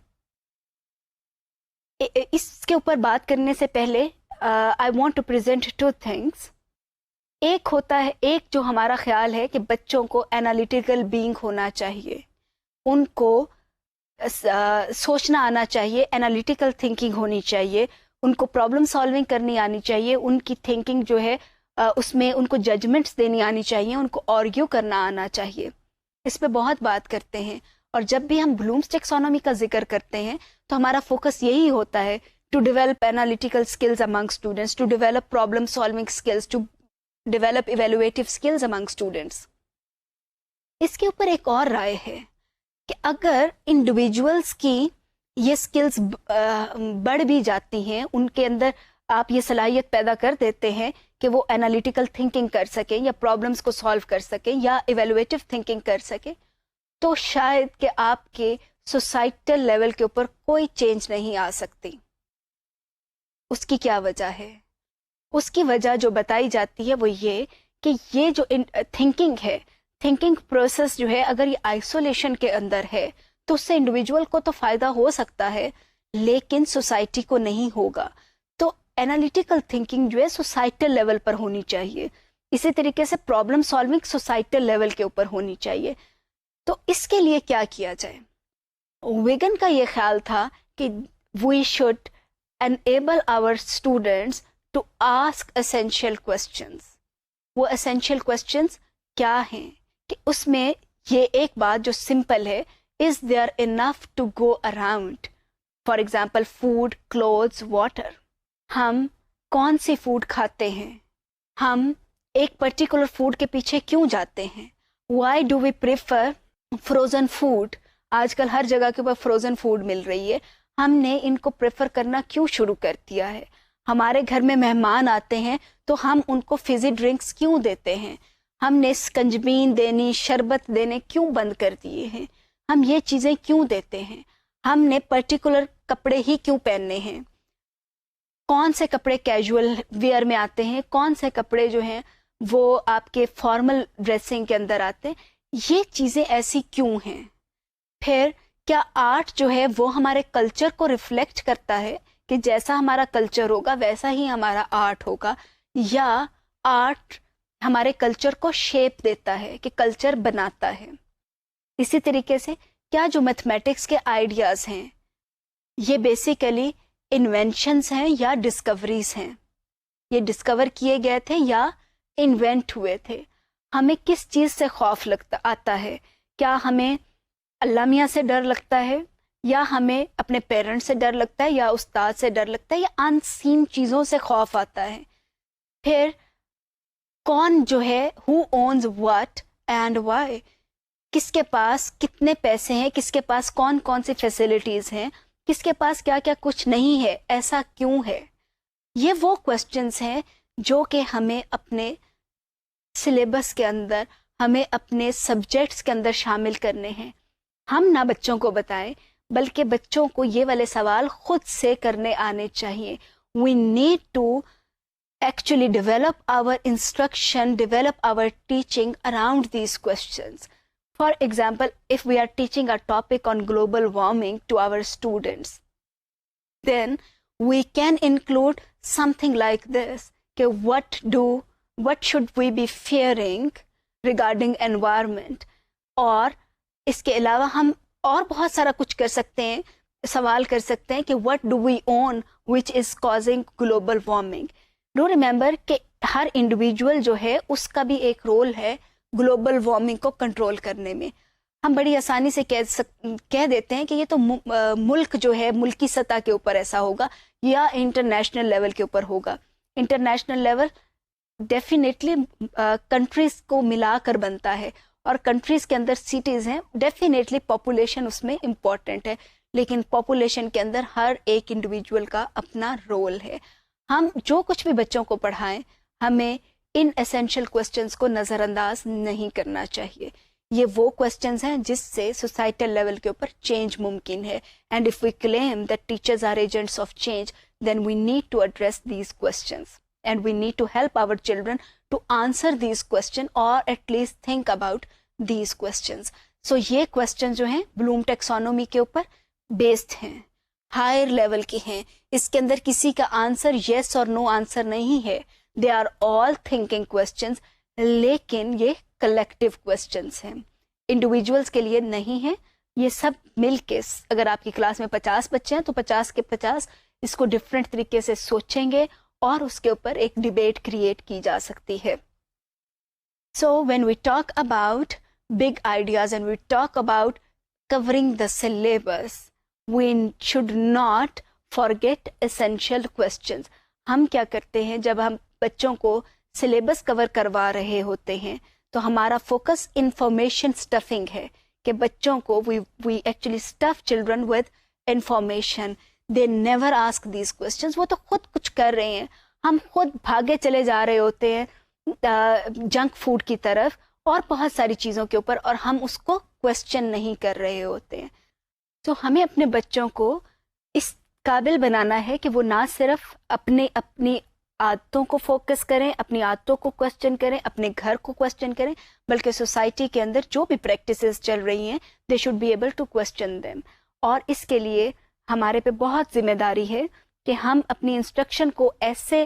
اس کے اوپر بات کرنے سے پہلے I want to present two things. ایک ہوتا ہے, ایک جو ہمارا خیال ہے کہ بچوں کو انالیٹیکل بینگ ہونا چاہیے, ان کو سوچنا آنا چاہیے, انالیٹیکل تھنکنگ ہونی چاہیے, ان کو پرابلم سالونگ کرنی آنی چاہیے, ان کی تھنکنگ جو ہے اس میں ان کو ججمنٹس دینی آنی چاہیے, ان کو آرگیو کرنا آنا چاہیے. اس پہ بہت بات کرتے ہیں, اور جب بھی ہم بلومز ٹیکسونومی کا ذکر کرتے ہیں تو ہمارا فوکس یہی ہوتا ہے to develop analytical skills among students, to develop problem solving skills, to develop evaluative skills among students. اس کے اوپر ایک اور رائے ہے کہ اگر انڈیویجولس کی یہ اسکلز بڑھ بھی جاتی ہیں, ان کے اندر آپ یہ صلاحیت پیدا کر دیتے ہیں کہ وہ انالیٹیکل تھنکنگ کر سکیں یا پرابلمس کو سالو کر سکیں یا ایویلویٹو تھنکنگ کر سکیں, تو شاید کہ آپ کے سوسائٹل لیول کے اوپر کوئی چینج نہیں آ سکتی. اس کی کیا وجہ ہے؟ اس کی وجہ جو بتائی جاتی ہے وہ یہ کہ یہ جو تھنکنگ ہے, تھنکنگ پروسیس جو ہے, اگر یہ آئسولیشن کے اندر ہے تو اس سے انڈیویجول کو تو فائدہ ہو سکتا ہے لیکن سوسائٹی کو نہیں ہوگا. تو انالیٹیکل تھنکنگ جو ہے سوسائٹل لیول پر ہونی چاہیے, اسی طریقے سے پرابلم سالونگ سوسائٹل لیول کے اوپر ہونی چاہیے. تو اس کے لیے کیا کیا جائے؟ ویگن کا یہ خیال تھا کہ we should enable our students to ask essential questions. وہ essential questions کیا ہیں کہ اس میں یہ ایک بات جو سمپل ہے, is there enough to go around? For example, food, clothes, water. ہم کون سی فوڈ کھاتے ہیں, ہم ایک پرٹیکولر فوڈ کے پیچھے کیوں جاتے ہیں, why do we prefer frozen food? آج کل ہر جگہ کے اوپر فروزن فوڈ مل رہی ہے, ہم نے ان کو پریفر کرنا کیوں شروع کر دیا ہے؟ ہمارے گھر میں مہمان آتے ہیں تو ہم ان کو فزی ڈرنکس کیوں دیتے ہیں؟ ہم نے سکنجبین دینی, شربت دینے کیوں بند کر دیے ہیں؟ ہم یہ چیزیں کیوں دیتے ہیں؟ ہم نے پرٹیکولر کپڑے ہی کیوں پہننے ہیں؟ کون سے کپڑے کیجول ویئر میں آتے ہیں, کون سے کپڑے جو ہیں وہ آپ کے فارمل ڈریسنگ کے اندر آتے ہیں؟ یہ چیزیں ایسی کیوں ہیں؟ پھر کیا آرٹ جو ہے وہ ہمارے کلچر کو ریفلیکٹ کرتا ہے کہ جیسا ہمارا کلچر ہوگا ویسا ہی ہمارا آرٹ ہوگا, یا آرٹ ہمارے کلچر کو شیپ دیتا ہے کہ کلچر بناتا ہے؟ اسی طریقے سے کیا جو میتھمیٹکس کے آئیڈیاز ہیں یہ بیسیکلی انوینشنز ہیں یا ڈسکوریز ہیں؟ یہ ڈسکور کیے گئے تھے یا انوینٹ ہوئے تھے؟ ہمیں کس چیز سے خوف آتا ہے؟ کیا ہمیں اللہ میاں سے ڈر لگتا ہے, یا ہمیں اپنے پیرنٹس سے ڈر لگتا ہے, یا استاد سے ڈر لگتا ہے, یا ان سین چیزوں سے خوف آتا ہے؟ پھر کون جو ہے who owns what and why, کس کے پاس کتنے پیسے ہیں, کس کے پاس کون کون سی فیسلٹیز ہیں, کس کے پاس کیا کیا کچھ نہیں ہے, ایسا کیوں ہے؟ یہ وہ کوسچنز ہیں جو کہ ہمیں اپنے سلیبس کے اندر, ہمیں اپنے سبجیکٹس کے اندر شامل کرنے ہیں. ہم نہ بچوں کو بتائیں بلکہ بچوں کو یہ والے سوال خود سے کرنے آنے چاہیے. We need to actually develop our instruction, develop our teaching around these questions. For example, if we are teaching a topic on global warming to our students, then we can include something like this, what should we be fearing regarding environment? اور اس کے علاوہ ہم اور بہت سارا کچھ کر سکتے ہیں, سوال کر سکتے ہیں کہ what do we own which is causing global warming? Do remember کہ ہر انڈیویجول جو ہے اس کا بھی ایک رول ہے گلوبل وارمنگ کو کنٹرول کرنے میں. ہم بڑی آسانی سے کہہ دیتے ہیں کہ یہ تو ملک جو ہے ملکی سطح کے اوپر ایسا ہوگا یا انٹرنیشنل لیول کے اوپر ہوگا. انٹرنیشنل لیول ڈیفینیٹلی کنٹریز کو ملا کر بنتا ہے, اور کنٹریز کے اندر سٹیز ہیں, ڈیفینیٹلی پاپولیشن اس میں امپورٹنٹ ہے, لیکن پاپولیشن کے اندر ہر ایک انڈیویجول کا اپنا رول ہے. ہم جو کچھ بھی بچوں کو پڑھائیں ہمیں ان ایسینشیل کوسچنز کو نظر انداز نہیں کرنا چاہیے. یہ وہ کوسچنز ہیں جس سے سوسائٹل لیول کے اوپر چینج ممکن ہے. And if we claim that teachers are agents of change, then we need to address these questions and we need to help our children to answer these question or at least think about these questions. So یہ question جو ہیں بلوم taxonomy کے اوپر based ہیں, higher level کے ہیں. اس کے اندر کسی کا آنسر یس اور نو آنسر نہیں ہے. They are all thinking questions, لیکن یہ کلیکٹیو کوسچنز ہیں, انڈیویجولس کے لیے نہیں ہیں, یہ سب مل کے اگر آپ کی کلاس میں 50 بچے ہیں تو 50 کے 50 اس کو ڈفرینٹ طریقے سے سوچیں گے اور اس کے اوپر ایک ڈبیٹ کریٹ کی جا سکتی ہے. So when we talk about big ideas and we talk about covering the syllabus, we should not forget essential questions. ہم کیا کرتے ہیں جب ہم بچوں کو سلیبس کور کروا رہے ہوتے ہیں تو ہمارا فوکس انفارمیشن اسٹفنگ ہے کہ بچوں کو we actually stuff children with information. They never ask these questions. وہ تو خود کچھ کر رہے ہیں, ہم خود بھاگے چلے جا رہے ہوتے ہیں جنک فوڈ کی طرف اور بہت ساری چیزوں کے اوپر, اور ہم اس کو کوشچن نہیں کر رہے ہوتے ہیں. تو ہمیں اپنے بچوں کو اس قابل بنانا ہے کہ وہ نہ صرف اپنی عادتوں کو فوکس کریں, اپنی عادتوں کو کوشچن کریں, اپنے گھر کو کوشچن کریں, بلکہ سوسائٹی کے اندر جو بھی پریکٹسز چل رہی ہیں they should be able to question them. اور اس کے لیے ہمارے پہ بہت ذمہ داری ہے کہ ہم اپنی انسٹرکشن کو ایسے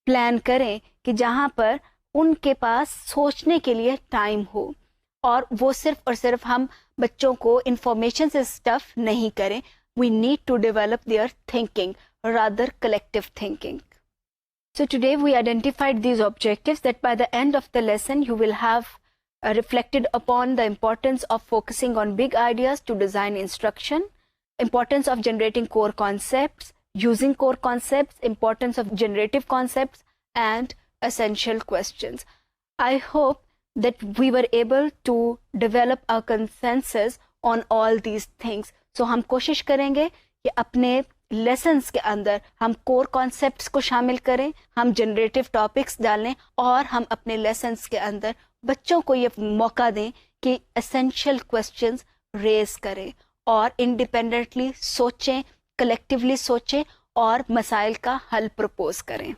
پلان کریں کہ جہاں پر ان کے پاس سوچنے کے لیے ٹائم ہو, اور وہ صرف اور صرف ہم بچوں کو انفارمیشن سے اسٹف نہیں کریں. We need to develop their thinking rather collective thinking. So today we identified these objectives that by the end of the lesson you will have reflected upon the importance of focusing on big ideas to design instruction, importance of generating core concepts, using core concepts, importance of generative concepts, and essential questions. I hope that we were able to develop a consensus on all these things. So ہم کوشش کریں گے کہ اپنے lessons کے اندر ہم core concepts کو شامل کریں, ہم جنریٹو ٹاپکس ڈالیں, اور ہم اپنے لیسنس کے اندر بچوں کو یہ موقع دیں کہ اسینشیل کویسچنز ریز کریں اور انڈیپینڈنٹلی سوچیں, کلیکٹیولی سوچیں اور مسائل کا حل پرپوز کریں.